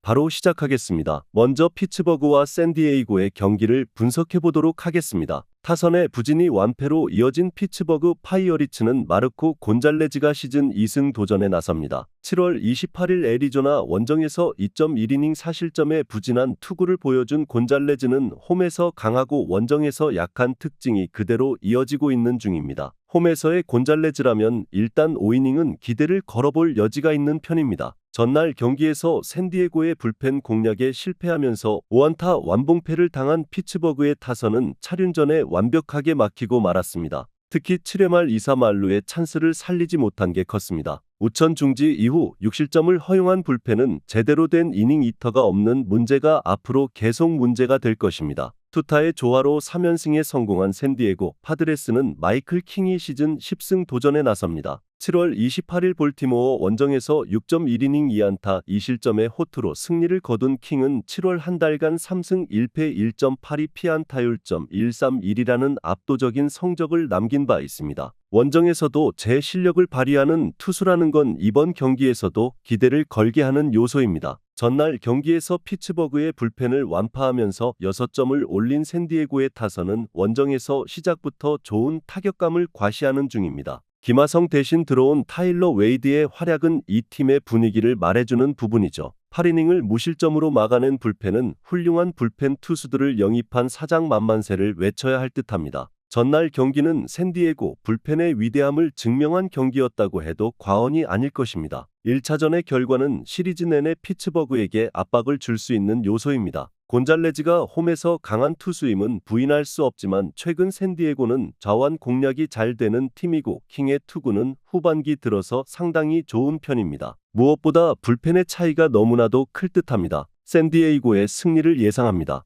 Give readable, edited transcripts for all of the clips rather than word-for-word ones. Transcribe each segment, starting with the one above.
바로 시작하겠습니다. 먼저 피츠버그와 샌디에이고의 경기를 분석해 보도록 하겠습니다. 타선의 부진이 완패로 이어진 피츠버그 파이어리츠는 마르코 곤잘레즈가 시즌 2승 도전에 나섭니다. 7월 28일 애리조나 원정에서 2.1이닝 4실점의 부진한 투구를 보여준 곤잘레즈는 홈에서 강하고 원정에서 약한 특징이 그대로 이어지고 있는 중입니다. 홈에서의 곤잘레즈라면 일단 5이닝은 기대를 걸어볼 여지가 있는 편입니다. 전날 경기에서 샌디에고의 불펜 공략에 실패하면서 5안타 완봉패를 당한 피츠버그의 타선은 차륜전에 완벽하게 막히고 말았습니다. 특히 7회 말 2사 만루의 찬스를 살리지 못한 게 컸습니다. 우천 중지 이후 6실점을 허용한 불펜은 제대로 된 이닝 이터가 없는 문제가 앞으로 계속 문제가 될 것입니다. 투타의 조화로 3연승에 성공한 샌디에고 파드레스는 마이클 킹이 시즌 10승 도전에 나섭니다. 7월 28일 볼티모어 원정에서 6.1이닝 2안타 2실점의 호투로 승리를 거둔 킹은 7월 한 달간 3승 1패 1.82 피안타율점 131이라는 압도적인 성적을 남긴 바 있습니다. 원정에서도 제 실력을 발휘하는 투수라는 건 이번 경기에서도 기대를 걸게 하는 요소입니다. 전날 경기에서 피츠버그의 불펜을 완파하면서 6점을 올린 샌디에고의 타선은 원정에서 시작부터 좋은 타격감을 과시하는 중입니다. 김하성 대신 들어온 타일러 웨이드의 활약은 이 팀의 분위기를 말해주는 부분이죠. 8이닝을 무실점으로 막아낸 불펜은 훌륭한 불펜 투수들을 영입한 사장만만세를 외쳐야 할 듯합니다. 전날 경기는 샌디에고 불펜의 위대함을 증명한 경기였다고 해도 과언이 아닐 것입니다. 1차전의 결과는 시리즈 내내 피츠버그에게 압박을 줄 수 있는 요소입니다. 곤잘레즈가 홈에서 강한 투수임은 부인할 수 없지만 최근 샌디에고는 좌완 공략이 잘 되는 팀이고 킹의 투구는 후반기 들어서 상당히 좋은 편입니다. 무엇보다 불펜의 차이가 너무나도 클 듯합니다. 샌디에이고의 승리를 예상합니다.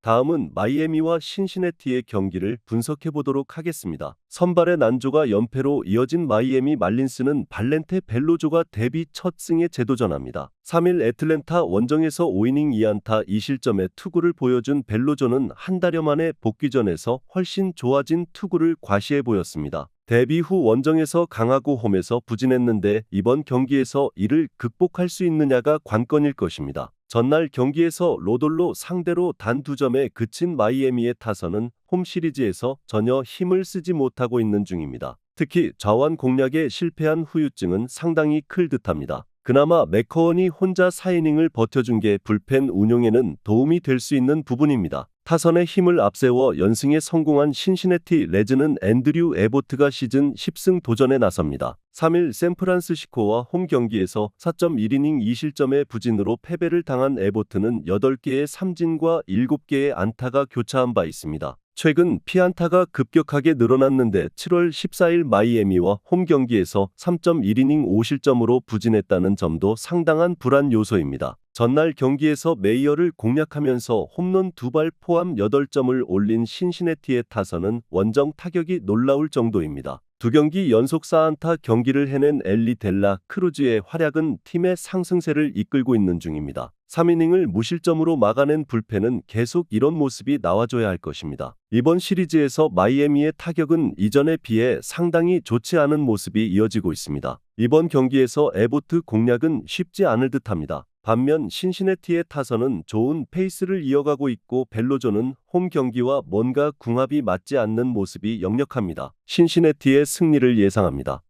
다음은 마이애미와 신시내티의 경기를 분석해 보도록 하겠습니다. 선발의 난조가 연패로 이어진 마이애미 말린스는 발렌테 벨로조가 데뷔 첫 승에 재도전합니다. 3일 애틀랜타 원정에서 5이닝 2안타 2실점의 투구를 보여준 벨로조는 한 달여 만에 복귀전에서 훨씬 좋아진 투구를 과시해 보였습니다. 데뷔 후 원정에서 강하고 홈에서 부진했는데 이번 경기에서 이를 극복할 수 있느냐가 관건일 것입니다. 전날 경기에서 로돌로 상대로 단 2점에 그친 마이애미의 타선은 홈 시리즈에서 전혀 힘을 쓰지 못하고 있는 중입니다. 특히 좌완 공략에 실패한 후유증은 상당히 클 듯합니다. 그나마 맥커원이 혼자 4이닝을 버텨준 게 불펜 운용에는 도움이 될 수 있는 부분입니다. 타선의 힘을 앞세워 연승에 성공한 신시내티 레즈는 앤드류 에보트가 시즌 10승 도전에 나섭니다. 3일 샌프란시스코와 홈 경기에서 4.1이닝 2실점의 부진으로 패배를 당한 에보트는 8개의 삼진과 7개의 안타가 교차한 바 있습니다. 최근 피안타가 급격하게 늘어났는데 7월 14일 마이애미와 홈 경기에서 3.1이닝 5실점으로 부진했다는 점도 상당한 불안 요소입니다. 전날 경기에서 메이어를 공략하면서 홈런 2발 포함 8점을 올린 신시내티의 타선은 원정 타격이 놀라울 정도입니다. 2경기 연속 4안타 경기를 해낸 엘리 델라 크루즈의 활약은 팀의 상승세를 이끌고 있는 중입니다. 3이닝을 무실점으로 막아낸 불펜은 계속 이런 모습이 나와줘야 할 것입니다. 이번 시리즈에서 마이애미의 타격은 이전에 비해 상당히 좋지 않은 모습이 이어지고 있습니다. 이번 경기에서 에보트 공략은 쉽지 않을 듯합니다. 반면 신시내티의 타선은 좋은 페이스를 이어가고 있고 벨로조는 홈 경기와 뭔가 궁합이 맞지 않는 모습이 역력합니다. 신시내티의 승리를 예상합니다.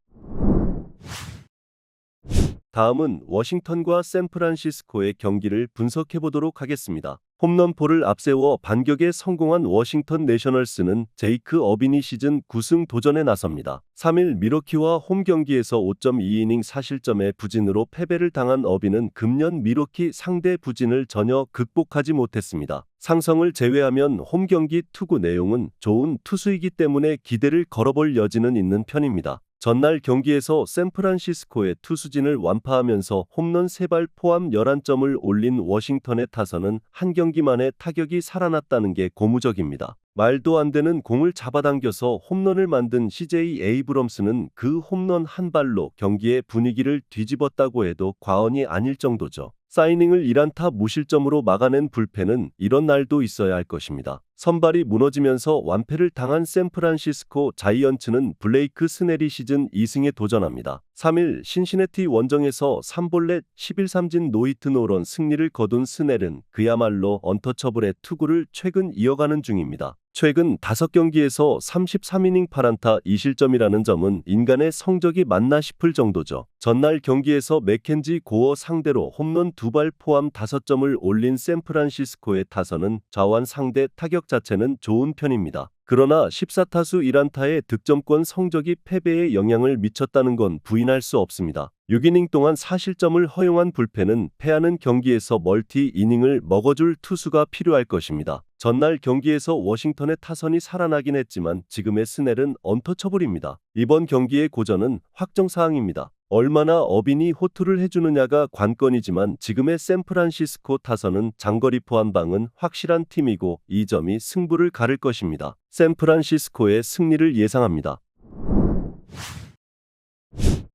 다음은 워싱턴과 샌프란시스코의 경기를 분석해 보도록 하겠습니다. 홈런포를 앞세워 반격에 성공한 워싱턴 내셔널스는 제이크 어빈이 시즌 9승 도전에 나섭니다. 3일 미러키와 홈 경기에서 5.2이닝 4실점의 부진으로 패배를 당한 어빈은 금년 미러키 상대 부진을 전혀 극복하지 못했습니다. 상성을 제외하면 홈 경기 투구 내용은 좋은 투수이기 때문에 기대를 걸어볼 여지는 있는 편입니다. 전날 경기에서 샌프란시스코의 투수진을 완파하면서 홈런 3발 포함 11점을 올린 워싱턴의 타선은 한 경기 만에 타격이 살아났다는 게 고무적입니다. 말도 안 되는 공을 잡아당겨서 홈런을 만든 CJ 에이브럼스는 그 홈런 한 발로 경기의 분위기를 뒤집었다고 해도 과언이 아닐 정도죠. 사이닝을 1안타 무실점으로 막아낸 불펜은 이런 날도 있어야 할 것입니다. 선발이 무너지면서 완패를 당한 샌프란시스코 자이언츠는 블레이크 스넬이 시즌 2승에 도전합니다. 3일 신시내티 원정에서 3볼넷 11삼진 노히트 노런 승리를 거둔 스넬은 그야말로 언터처블의 투구를 최근 이어가는 중입니다. 최근 5경기에서 33이닝 8안타 2실점이라는 점은 인간의 성적이 맞나 싶을 정도죠. 전날 경기에서 맥켄지 고어 상대로 홈런 2발 포함 5점을 올린 샌프란시스코의 타선은 좌완 상대 타격 자체는 좋은 편입니다. 그러나 14타수 1안타의 득점권 성적이 패배에 영향을 미쳤다는 건 부인할 수 없습니다. 6이닝 동안 4실점을 허용한 불펜은 패하는 경기에서 멀티 이닝을 먹어줄 투수가 필요할 것입니다. 전날 경기에서 워싱턴의 타선이 살아나긴 했지만 지금의 스넬은 언터처블입니다. 이번 경기의 고전은 확정사항입니다. 얼마나 어빈이 호투를 해주느냐가 관건이지만 지금의 샌프란시스코 타선은 장거리 포한방은 확실한 팀이고 이 점이 승부를 가를 것입니다. 샌프란시스코의 승리를 예상합니다.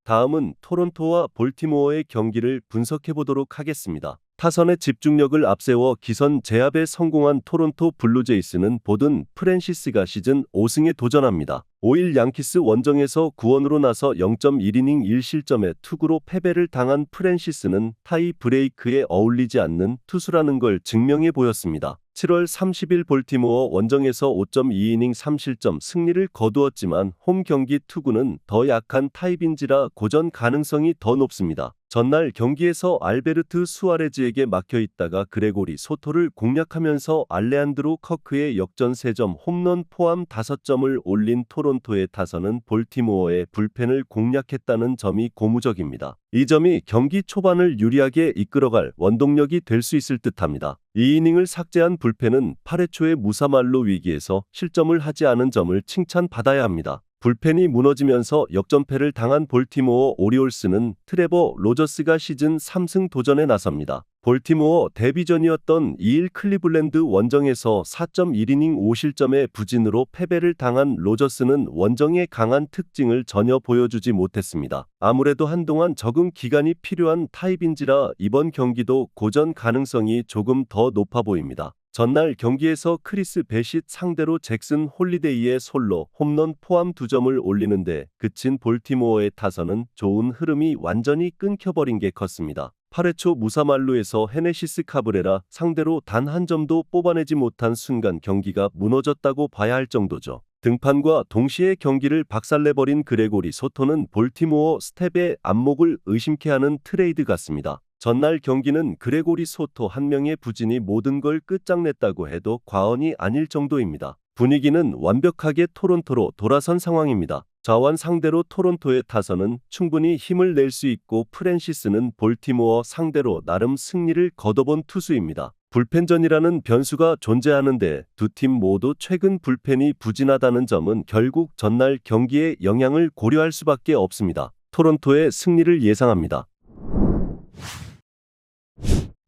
다음은 토론토와 볼티모어의 경기를 분석해보도록 하겠습니다. 타선의 집중력을 앞세워 기선 제압에 성공한 토론토 블루제이스는 보든 프랜시스가 시즌 5승에 도전합니다. 5일 양키스 원정에서 구원으로 나서 0.1이닝 1실점의 투구로 패배를 당한 프랜시스는 타이 브레이크에 어울리지 않는 투수라는 걸 증명해 보였습니다. 7월 30일 볼티모어 원정에서 5.2이닝 3실점 승리를 거두었지만 홈 경기 투구는 더 약한 타입인지라 고전 가능성이 더 높습니다. 전날 경기에서 알베르트 수아레즈에게 막혀있다가 그레고리 소토를 공략하면서 알레한드로 커크의 역전 3점 홈런 포함 5점을 올린 토론토의 타선은 볼티모어의 불펜을 공략했다는 점이 고무적입니다. 이 점이 경기 초반을 유리하게 이끌어갈 원동력이 될 수 있을 듯합니다. 2이닝을 삭제한 불펜은 8회 초의 무사말로 위기에서 실점을 하지 않은 점을 칭찬받아야 합니다. 불펜이 무너지면서 역전패를 당한 볼티모어 오리올스는 트레버 로저스가 시즌 3승 도전에 나섭니다. 볼티모어 데뷔전이었던 2일 클리블랜드 원정에서 4.1이닝 5실점의 부진으로 패배를 당한 로저스는 원정의 강한 특징을 전혀 보여주지 못했습니다. 아무래도 한동안 적응 기간이 필요한 타입인지라 이번 경기도 고전 가능성이 조금 더 높아 보입니다. 전날 경기에서 크리스 배싯 상대로 잭슨 홀리데이의 솔로 홈런 포함 2점을 올리는데 그친 볼티모어의 타선은 좋은 흐름이 완전히 끊겨버린 게 컸습니다. 8회 초 무사말루에서 헤네시스 카브레라 상대로 단 한 점도 뽑아내지 못한 순간 경기가 무너졌다고 봐야 할 정도죠. 등판과 동시에 경기를 박살내버린 그레고리 소토는 볼티모어 스텝의 안목을 의심케 하는 트레이드 같습니다. 전날 경기는 그레고리 소토 한 명의 부진이 모든 걸 끝장냈다고 해도 과언이 아닐 정도입니다. 분위기는 완벽하게 토론토로 돌아선 상황입니다. 좌완 상대로 토론토의 타선은 충분히 힘을 낼 수 있고 프랜시스는 볼티모어 상대로 나름 승리를 거둬본 투수입니다. 불펜전이라는 변수가 존재하는데 두 팀 모두 최근 불펜이 부진하다는 점은 결국 전날 경기에 영향을 고려할 수밖에 없습니다. 토론토의 승리를 예상합니다.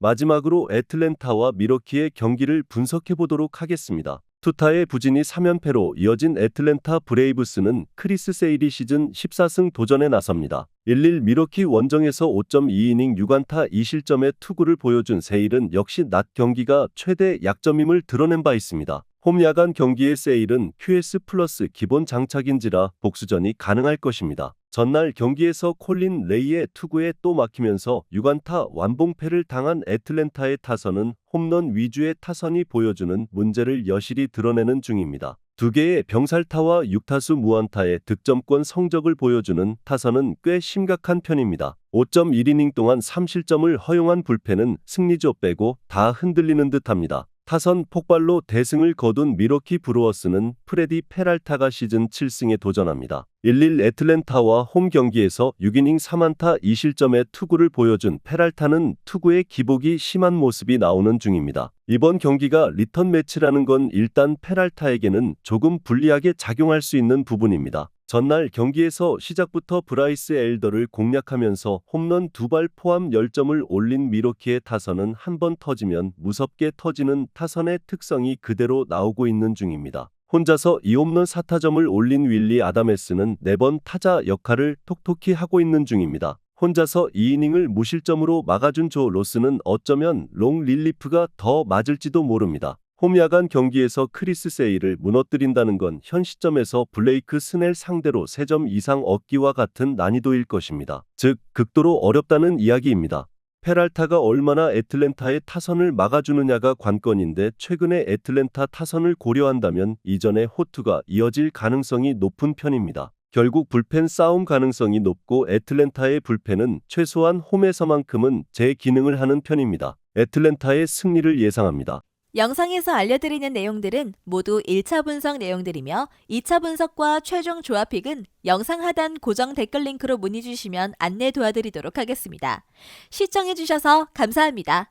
마지막으로 애틀랜타와 미러키의 경기를 분석해보도록 하겠습니다. 투타의 부진이 3연패로 이어진 애틀랜타 브레이브스는 크리스 세일이 시즌 14승 도전에 나섭니다. 1일 미러키 원정에서 5.2이닝 6안타 2실점의 투구를 보여준 세일은 역시 낮 경기가 최대 약점임을 드러낸 바 있습니다. 홈 야간 경기의 세일은 QS 플러스 기본 장착인지라 복수전이 가능할 것입니다. 전날 경기에서 콜린 레이의 투구에 또 막히면서 6안타 완봉패를 당한 애틀랜타의 타선은 홈런 위주의 타선이 보여주는 문제를 여실히 드러내는 중입니다. 두 개의 병살타와 6타수 무안타의 득점권 성적을 보여주는 타선은 꽤 심각한 편입니다. 5.1이닝 동안 3실점을 허용한 불펜은 승리조 빼고 다 흔들리는 듯합니다. 타선 폭발로 대승을 거둔 미러키 브루어스는 프레디 페랄타가 시즌 7승에 도전합니다. 1일 애틀랜타와 홈 경기에서 6이닝 3안타 2실점의 투구를 보여준 페랄타는 투구의 기복이 심한 모습이 나오는 중입니다. 이번 경기가 리턴 매치라는 건 일단 페랄타에게는 조금 불리하게 작용할 수 있는 부분입니다. 전날 경기에서 시작부터 브라이스 엘더를 공략하면서 홈런 2발 포함 10점을 올린 미러키의 타선은 한 번 터지면 무섭게 터지는 타선의 특성이 그대로 나오고 있는 중입니다. 혼자서 2홈런 4타점을 올린 윌리 아다메스는 4번 타자 역할을 톡톡히 하고 있는 중입니다. 혼자서 2이닝을 무실점으로 막아준 조 로스는 어쩌면 롱 릴리프가 더 맞을지도 모릅니다. 홈 야간 경기에서 크리스 세일을 무너뜨린다는 건 현 시점에서 블레이크 스넬 상대로 3점 이상 얻기와 같은 난이도일 것입니다. 즉, 극도로 어렵다는 이야기입니다. 페랄타가 얼마나 애틀랜타의 타선을 막아주느냐가 관건인데 최근에 애틀랜타 타선을 고려한다면 이전의 호투가 이어질 가능성이 높은 편입니다. 결국 불펜 싸움 가능성이 높고 애틀랜타의 불펜은 최소한 홈에서만큼은 제 기능을 하는 편입니다. 애틀랜타의 승리를 예상합니다. 영상에서 알려드리는 내용들은 모두 1차 분석 내용들이며 2차 분석과 최종 조합픽은 영상 하단 고정 댓글 링크로 문의 주시면 안내 도와드리도록 하겠습니다. 시청해주셔서 감사합니다.